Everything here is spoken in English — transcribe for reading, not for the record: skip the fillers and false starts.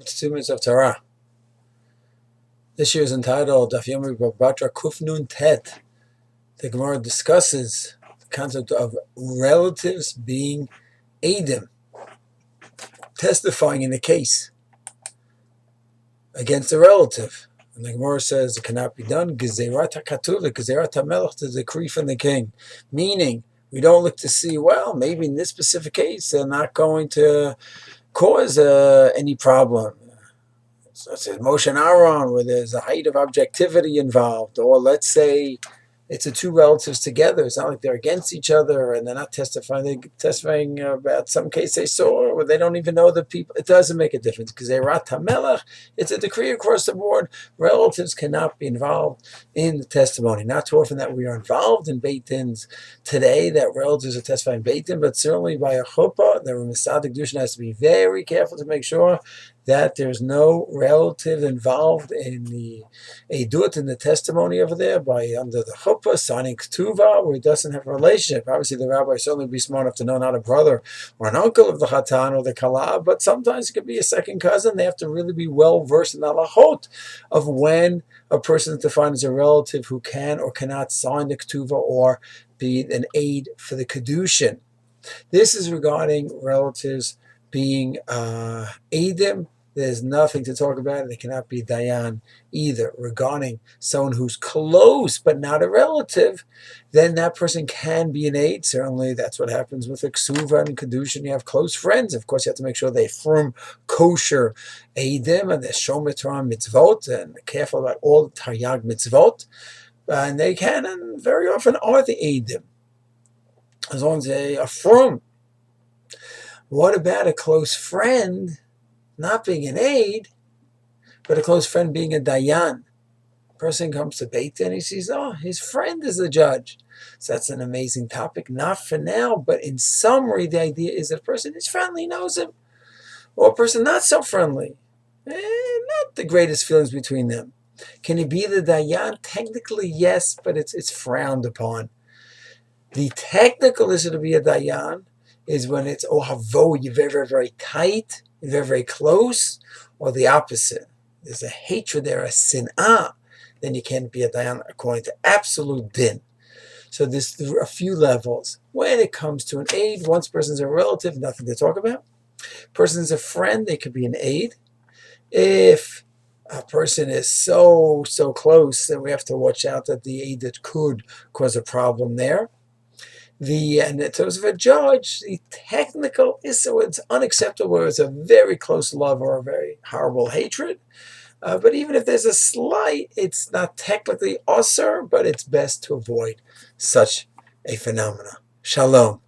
Students of Torah. This year is entitled Daf Yomi B Kufnun Tet. The Gemara discusses the concept of relatives being Adim, testifying in the case against a relative. And the Gemara says it cannot be done. Gezerat HaKatula, Gezerat HaMelech, the decree from the king. Meaning, we don't look to see, well, maybe in this specific case they're not going to cause any problem. So it's Moshe and Aaron, where there's a height of objectivity involved, or let's say it's the two relatives together. It's not like they're against each other and they're not testifying. They're testifying about some case they saw, or they don't even know the people. It doesn't make a difference because it's a decree across the board. Relatives cannot be involved in the testimony. Not too often that we are involved in Beit Dins today, that relatives are testifying Beit Din, but certainly by a chuppah, the Mesadik Dushin has to be very careful to make sure that there's no relative involved in the edut, in the testimony over there, by under the chuppah, signing ktuva, where he doesn't have a relationship. Obviously, the rabbi certainly would be smart enough to know not a brother or an uncle of the chatan or the kala, but sometimes it could be a second cousin. They have to really be well versed in the halachot of when a person is defined as a relative who can or cannot sign the ktuva or be an aid for the kedushin. This is regarding relatives being Adim. There's nothing to talk about. They cannot be Dayan either. Regarding someone who's close but not a relative, then that person can be an aid. Certainly that's what happens with a ksuva and kedushin. You have close friends. Of course, you have to make sure they from kosher Aidim and they're shomer Torah mitzvot and careful about all the Taryag mitzvot. And they can and very often are the Aidim, as long as they are from. What about a close friend not being an aid, but a close friend being a dayan? A person comes to Beit Din and he sees, oh, his friend is the judge. So that's an amazing topic. Not for now, but in summary, the idea is that a person is friendly, knows him, or a person not so friendly. Not the greatest feelings between them. Can he be the dayan? Technically, yes, but it's frowned upon. The technical issue to be a dayan is when it's ohavo, you're very, very, very tight, you're very, very close, or the opposite. There's a hatred there, a sin'ah, then you can't be a dayan according to absolute din. So there's a few levels. When it comes to an aid, once a person's a relative, nothing to talk about. Person's a friend, they could be an aid. If a person is so close, then we have to watch out that the aid that could cause a problem there. And in terms of a judge, the technical is so it's unacceptable where it's a very close love or a very horrible hatred. But even if there's a slight, it's not technically usher, but it's best to avoid such a phenomena. Shalom.